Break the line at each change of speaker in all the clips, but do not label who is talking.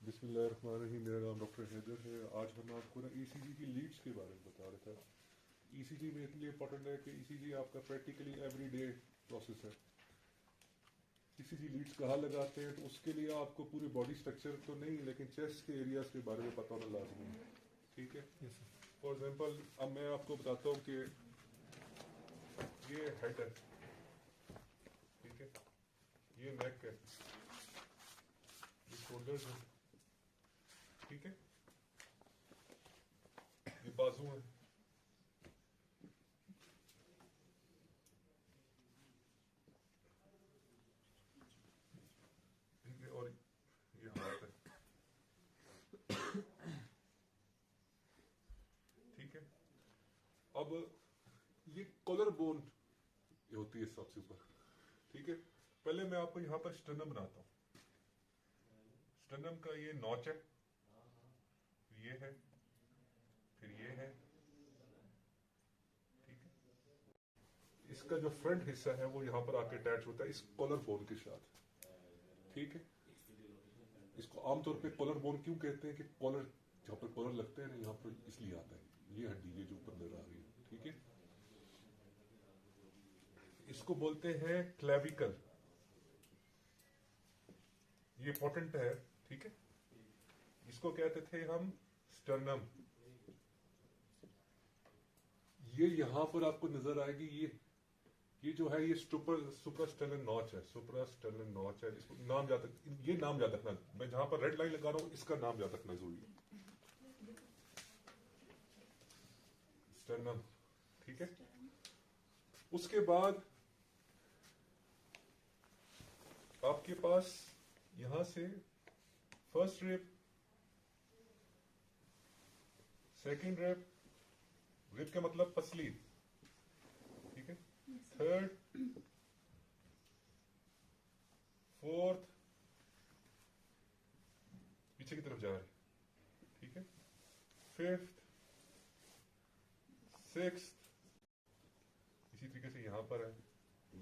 बिस्मिल्लाहिर्रहमानिर्रहीम। मेरा नाम डॉक्टर हैदर है। आज हम आपको ना ईसीजी की लीड्स के बारे में बता रहे थे। ईसीजी में इसलिए इंपॉर्टेंट है कि ईसीजी आपका प्रैक्टिकली एवरीडे प्रोसेस है। ईसीजी लीड्स कहाँ लगाते हैं, तो उसके लिए आपको पूरी बॉडी स्ट्रक्चर तो नहीं, लेकिन चेस्ट के एरियाज के बारे में पता होना लाजमी है। ठीक है। फॉर एग्जाम्पल अब मैं आपको बताता हूँ कि ये हेड है, ठीक है, ये नेक है, ये शोल्डर्स है, ठीक है, ये बाजू है, ठीक है, और ये हाथ है, ठीक है। अब ये कॉलर बोन होती है सबसे ऊपर, ठीक है। पहले मैं आपको यहाँ पर स्टर्नम बनाता हूँ। स्टर्नम का ये नॉच है, ये है, फिर ये है, ठीक है। इसका जो फ्रंट हिस्सा है वो यहाँ पर आके अटैच होता है इस कॉलर बोन के साथ, ठीक है। इसको आमतौर पे कॉलर बोन क्यों कहते हैं कि कॉलर, जहाँ पर कॉलर लगते हैं ना, यहाँ पर इसलिए आता है ये हड्डी, ये जो ऊपर नजर आ रही है, ठीक है। इसको बोलते हैं क्लेविकल, ये इंपॉर्टेंट है, ठीक है। इसको कहते थे हम स्टर्नम। ये यहां पर आपको नजर आएगी, ये जो है ये सुप्रास्टर्नल नॉच है, सुप्रास्टर्नल नॉच है। इसको नाम याद, ये नाम याद रखना, मैं जहां पर रेड लाइन लगा रहा हूं इसका नाम याद रखना जरूरी है, स्टर्नम, ठीक है। उसके बाद आपके पास यहां से first rib, second rib, rib का मतलब पसली, ठीक है, थर्ड, फोर्थ, पीछे की तरफ जा रहे, ठीक है, फिफ्थ, सिक्स्थ, इसी तरीके से यहां पर है,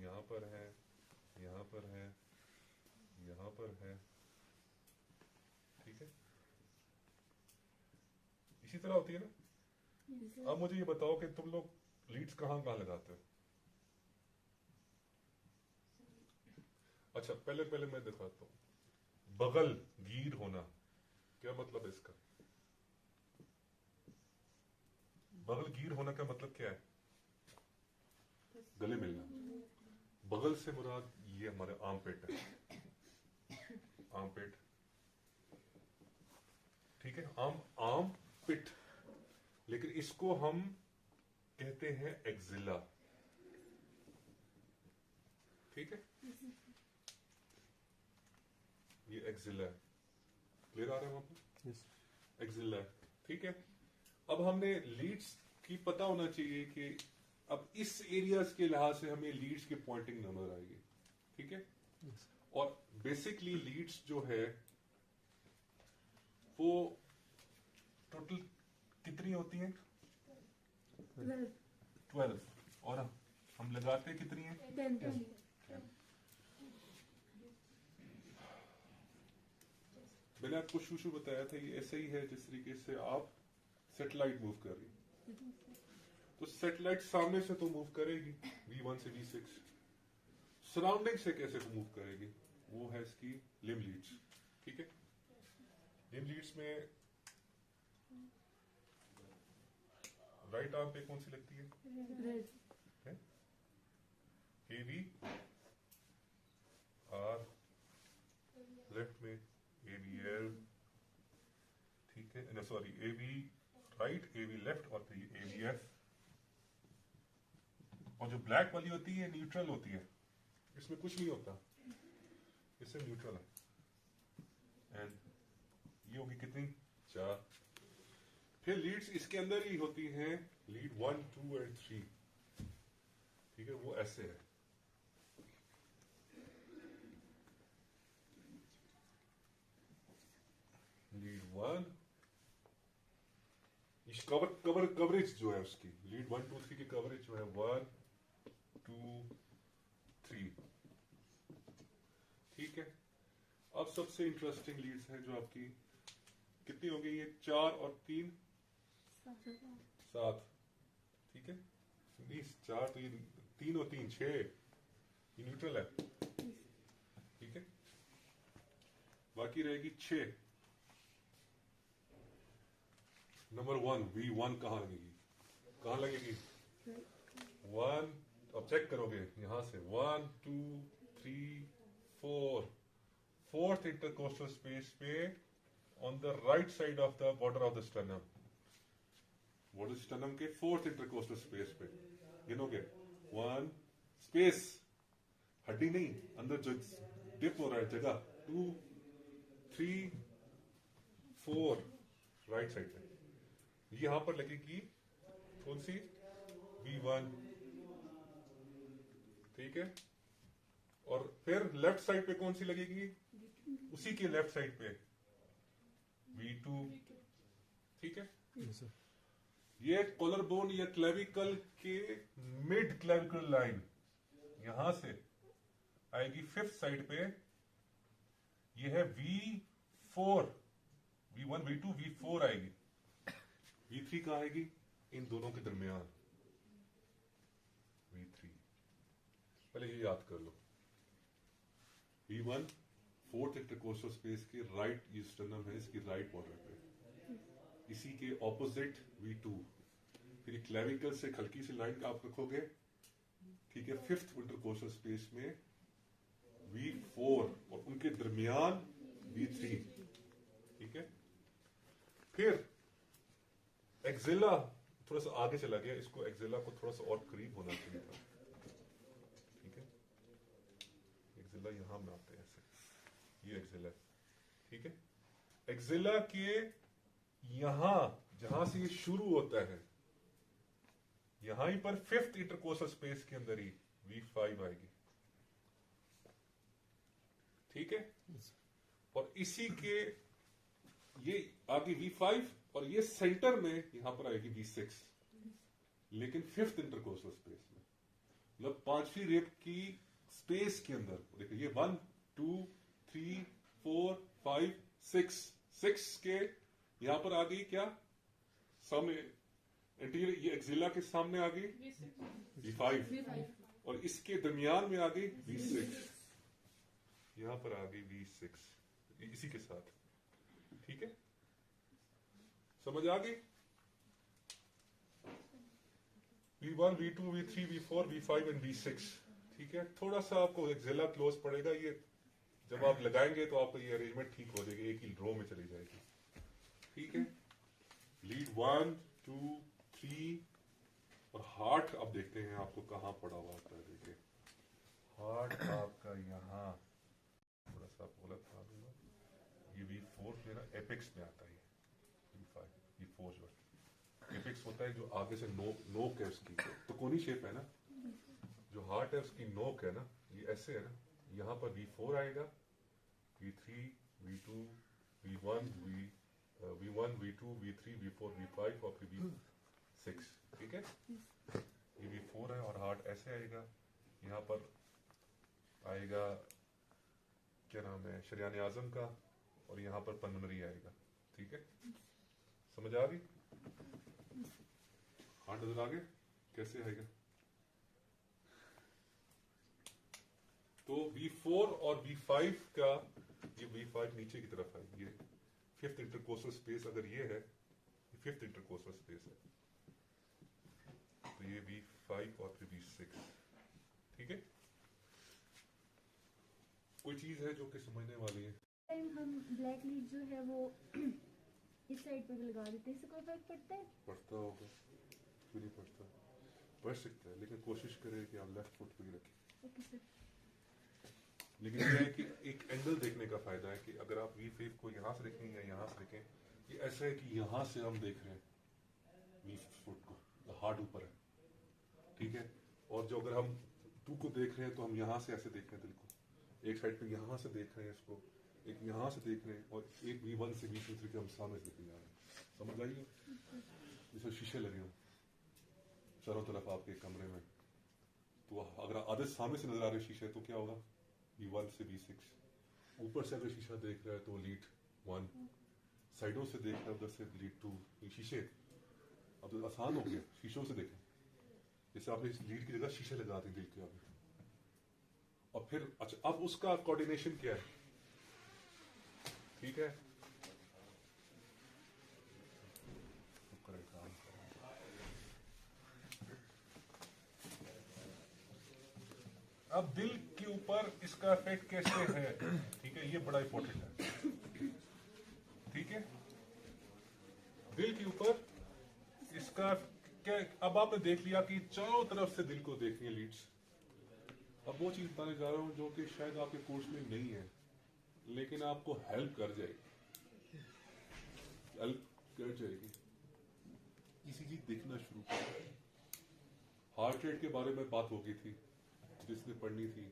यहां पर है, यहां पर है, यहां पर है, ठीक है। इसी तरह होती है ना। अब मुझे ये बताओ कि तुम लोग लीड्स कहां कहां लगाते हो। अच्छा, पहले पहले मैं दिखाता हूं। बगल गीर होना, क्या मतलब है इसका। बगल गीर होना का मतलब क्या है, गले मिलना। बगल से मुराद ये हमारे आर्म पेट है, आर्म पेट, ठीक है, आर्म पिट, लेकिन इसको हम कहते हैं एक्जिला, ठीक है। ये एक्जिला है, क्लियर आ रहा है वहां पर, yes. एक्जिला है, ठीक है। अब हमने लीड्स की पता होना चाहिए कि अब इस एरियाज के लिहाज से हमें लीड्स की पॉइंटिंग नंबर आएगी, ठीक है, yes. और बेसिकली लीड्स जो है वो टोटल कितनी होती हैं, 12, और हम लगाते कितनी है, 10। मैंने आपको शुरू बताया था ये ऐसे ही है जिस तरीके से आप सैटेलाइट मूव कर रही, तो सैटेलाइट सामने से तो मूव करेगी V1 से V6, सराउंडिंग से कैसे मूव करेगी, वो है इसकी लिम्ब लीड्स, ठीक है। लिम्ब लीड्स में राइट आर्म पे कौन सी लगती है, AV R, लेफ्ट में AVL, ठीक है, ना sorry AV right, AV left, और फिर AVF। और जो ब्लैक वाली होती है न्यूट्रल होती है, इसमें कुछ नहीं होता, इससे न्यूट्रल है। एंड ये होगी कितनी, 4। फिर लीड्स इसके अंदर ही होती हैं, लीड 1, 2 और 3, ठीक है, वो ऐसे है, लीड 1, कवरेज जो है उसकी, लीड 1, 2, 3 की कवरेज जो है 1, 2, 3, ठीक है। अब सबसे इंटरेस्टिंग लीड्स है जो आपकी कितनी हो गई ये? 4 और 3 7, ठीक है। नहीं 4 तो ये 3 और 3 6, ये न्यूट्रल है, ठीक है। बाकी रहेगी 6। नंबर 1 V1 कहाँ लगेगी? कहाँ लगेगी? 1, अब चेक करोगे यहां से 1 2 3 4, फोर्थ इंटरकोस्टल स्पेस पे on the right side of the border of the sternum, border sternum के फोर्थ इंटरकोस्टल स्पेस पे गिनोगे 1 स्पेस, हड्डी नहीं, अंदर जो डिप हो रहा है जगह, 2 3 4 राइट साइड पे। यहां पर लगेगी कौन सी? V1, ठीक है। और फिर लेफ्ट साइड पे कौन सी लगेगी? उसी के लेफ्ट साइड पे V2, ठीक है। ये कॉलर बोन या क्लेविकल के मिड क्लेविकल लाइन यहां से आएगी फिफ्थ साइड पे, ये है V4, V1 V2 V4 आएगी। V3 कहाँ आएगी? इन दोनों के दरमियान V3, पहले ये याद कर लो। V1 फोर्थ इंटरकोस्टल स्पेस के राइट, ये स्टर्नम है, इसकी राइट बॉर्डर पे, इसी के ऑपोजिट V2, फिर क्लेविकल से हल्की सी लाइन आप रखोगे, ठीक है। फिफ्थ इंटरकोस्टल स्पेस में V4 और उनके दरमियान V3, ठीक है। फिर एक्सिला थोड़ा सा आगे चला गया, इसको एक्सिला को थोड़ा सा और करीब होना चाहिए था, ठीक है। एक्सिला यहां में आते हैं ऐसे, ये एक्सिला, ठीक है। एक्सिला के यहां जहां से ये शुरू होता है, यहां ही पर फिफ्थ इंटरकोस्टल स्पेस के अंदर ही V5 आएगी, ठीक है। और इसी के ये आगे V5 और ये सेंटर में यहां पर आएगी V6, लेकिन फिफ्थ इंटरकोस्टल स्पेस में, मतलब पांचवी रेप की स्पेस के अंदर। देखिए ये 1 2 3 4 5 6 के यहां पर आ गई क्या? सामने एंटीरियर, ये एक्सिला के सामने आ गई V5 और इसके दरमियान में आ गई V6, यहां पर आ गई V6 इसी के साथ, ठीक है। समझ आ गई? V1 V2 V3 V4 V5 and V6, ठीक है। थोड़ा सा आपको एक्सिला क्लोज पड़ेगा, ये जब आप लगाएंगे तो आपको ये अरेंजमेंट ठीक हो जाएगी, एक ही रो में चली जाएगी, ठीक है। लीड 1 2 3 और हार्ट अब देखते हैं आपको कहां पड़ा हुआ होता है। देखिए हार्ट आपका यहां थोड़ा सा बोला था ये V4 में ना एपेक्स में आता है, V5 V4 जो एपेक्स होता है, जो आगे से नोक है उसकी, तो कोनी शेप है ना, जो हार्ट है उसकी नोक है ना, ये ऐसे है ना, यहां पर V4 आएगा, V3 V2 V1 V2 V3 V4 V5 और फिर V6, ठीक है। ये V4 है और हार्ट ऐसे आएगा, यहाँ पर आएगा क्या नाम है, शरियान आजम का, और यहाँ पर पल्मोनरी आएगा, ठीक है। समझ आ गई? हार्ट नजर आ गया कैसे आएगा? तो V4 और V5 का, ये V5 नीचे की तरफ है, ये फिफ्थ इंटरकोस्टल स्पेस अगर ये है, ये फिफ्थ इंटरकोस्टल स्पेस है, तो ये V5 और फिर V6, ठीक है। कोई चीज है जो कि समझने वाली है?
हम ब्लैक लीड जो है वो इस साइड पे भी लगा देते हैं, इससे कोई फर्क पड़ता है?
पड़ता होगा, क्यों नहीं पड़ता, पड़ सकता है, लेकिन कोशिश करें कि आप लेफ्ट फुट पे ही रखें।
Okay sir.
लेकिन यह है कि एक एंगल देखने का फायदा है कि अगर आप V5 को यहाँ से देखें या यहाँ से देखें, ये ऐसा है कि यहाँ से हम देख रहे हैं V4 को, हार्ट ऊपर है, ठीक है। और जो अगर हम 2 को देख रहे हैं तो हम यहाँ से ऐसे देख रहे हैं दिल को, एक साइड पे यहाँ से देख रहे हैं इसको, एक यहाँ से देख रहे हैं, और एक V1 से V2 के हम सामने से देखे जा रहे हैं। समझ आइए? जैसे शीशे लगे हो चारों तरफ आपके कमरे में, तो अगर आधे सामने से नजर आ रहे शीशे तो क्या होगा? V1 से V6। ऊपर से अगर शीशा देख रहा है तो लीड 1, साइडों से देखना, उधर से लीड टू शीशे, अब तो आसान हो गया, शीशों से देखें। जैसे आपने लीड की जगह शीशे लगा दी दिल के आगे, और फिर अच्छा अब उसका कोऑर्डिनेशन क्या है, ठीक है। अब दिल के ऊपर इसका इफेक्ट कैसे है, ठीक है, ये बड़ा इंपॉर्टेंट है, ठीक है। दिल के ऊपर इसका क्या, अब आपने देख लिया कि चारों तरफ से दिल को देखनी है लीड्स। अब वो चीज बताने जा रहा हूं जो कि शायद आपके कोर्स में नहीं है, लेकिन आपको हेल्प कर जाएगी, हेल्प कर जाएगी। ईसीजी देखना शुरू करो। हार्ट रेट के बारे में बात हो गई थी, जिसने पढ़नी थी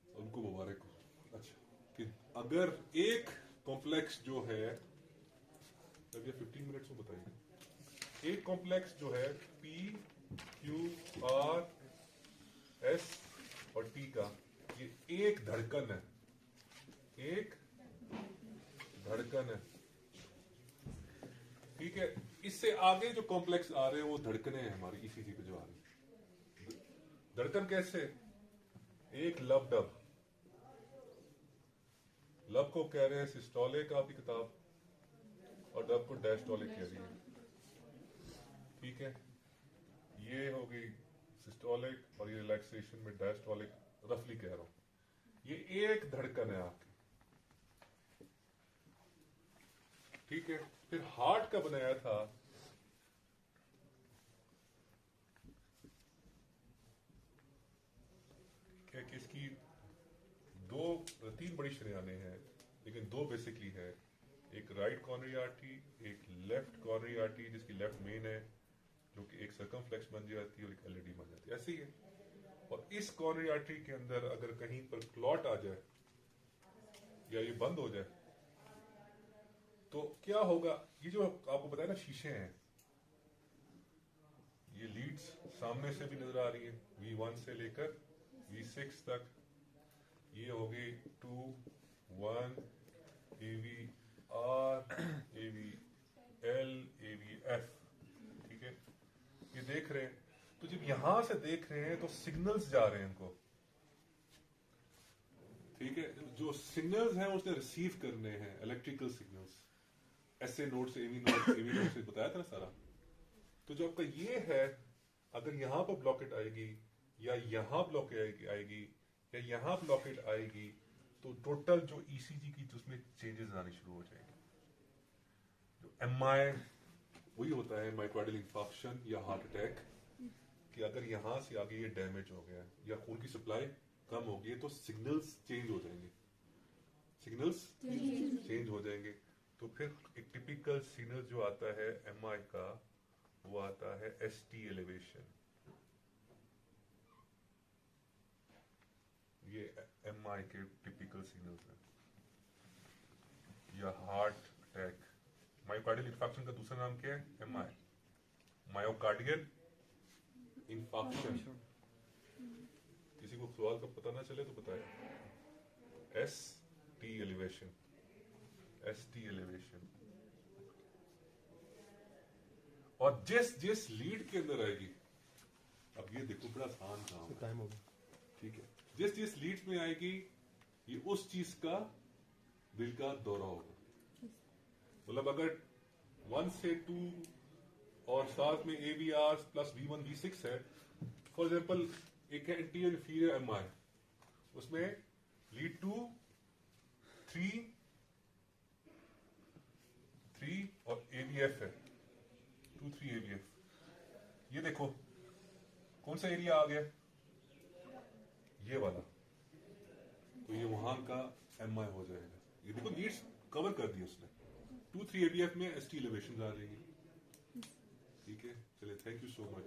उनको मुबारक हो। अच्छा, कि अगर एक कॉम्प्लेक्स जो है, अब ये 15 मिनट्स में बताइए, एक कॉम्प्लेक्स जो है पी क्यू आर एस और टी का, ये एक धड़कन है, एक धड़कन है, ठीक है। इससे आगे जो कॉम्प्लेक्स आ रहे हैं वो धड़कने हैं हमारी ईसीजी पे जो आ रही है। धड़कन कैसे, एक लब डब, लब को कह रहे हैं सिस्टोलिक आपकी किताब, और डब को डायस्टोलिक कह रही है, ठीक है। ये हो गई सिस्टोलिक और ये रिलैक्सेशन में डायस्टोलिक, रफली कह रहा हूं। ये एक धड़कन है आपकी, ठीक है। फिर हार्ट का बनाया था, क्या कि इसकी तीन बड़ी शरियाने हैं, लेकिन दो बेसिकली है, एक राइट कॉर्नरी आर्टरी, एक लेफ्ट कॉर्नरी आर्टरी जिसकी लेफ्ट मेन है, जो कि एक सर्कमफ्लेक्स बन जाती है और एक एलईडी बन जाती है, ऐसे ही है। और इस कॉर्नरी आर्टरी के अंदर अगर कहीं पर क्लॉट आ जाए या ये बंद हो जाए तो क्या होगा, ये जो आपको बताया ना शीशे हैं, ये लीड्स सामने से भी नजर आ रही है, V1 से लेकर V6 तक, ये हो गई 2 1 AVR AVL AVF, ठीक है। ये देख रहे हैं, तो जब यहां से देख रहे हैं तो सिग्नल्स जा रहे हैं इनको, ठीक है। जो सिग्नल्स हैं उसने रिसीव करने हैं, इलेक्ट्रिकल सिग्नल्स, ऐसे नोड से एवी नोड से बताया था ना सारा। तो जो आपका ये है, अगर यहां पर ब्लॉकेट आएगी या यहां ब्लॉकेट आएगी या यहां ब्लॉकेट आएगी, तो टोटल जो ईसीजी की उसमें चेंजेस आने शुरू हो जाएंगे। जो एमआई वही होता है, माइक्रोडियल इंफार्क्शन या हार्ट अटैक, कि अगर यहां से आगे ये डैमेज हो गया या खून की सप्लाई कम हो गई तो सिग्नल्स चेंज हो जाएंगे, सिग्नल्स चेंज हो जाएंगे। तो फिर एक टिपिकल सिग्नल जो आता है एमआई का, वो आता है एसटी एलिवेशन। ये एमआई के टिपिकल सिग्नल्स हैं, या हार्ट अटैक। मायोकार्डियल इंफार्क्शन का दूसरा नाम क्या है, एमआई, मायोकार्डियल इंफार्क्शन। किसी को सवाल का पता ना चले तो बताए, S T elevation, S T elevation. और जिस जिस लीड के अंदर आएगी, अब ये देखो बड़ा आसान काम है,
टाइम हो गया,
ठीक है। जिस जिस लीड में आएगी ये उस चीज का दिल का दौरा होगा। मतलब अगर 1 से 2 और साथ में AVR प्लस V1 V6 है, फॉर एग्जाम्पल एक है एंटीरियर इंफीरियर एमआई, उसमें लीड 2 3 और AVF है, 2 3 AVF। ये देखो कौन सा एरिया आ गया, ये वाला, तो ये वहां का एमआई हो जाएगा। ये देखो लीड्स कवर कर दी उसने, 2 3 AVF में ST एलिवेशन आ जाएगी, ठीक है। चलिए, थैंक यू सो मच।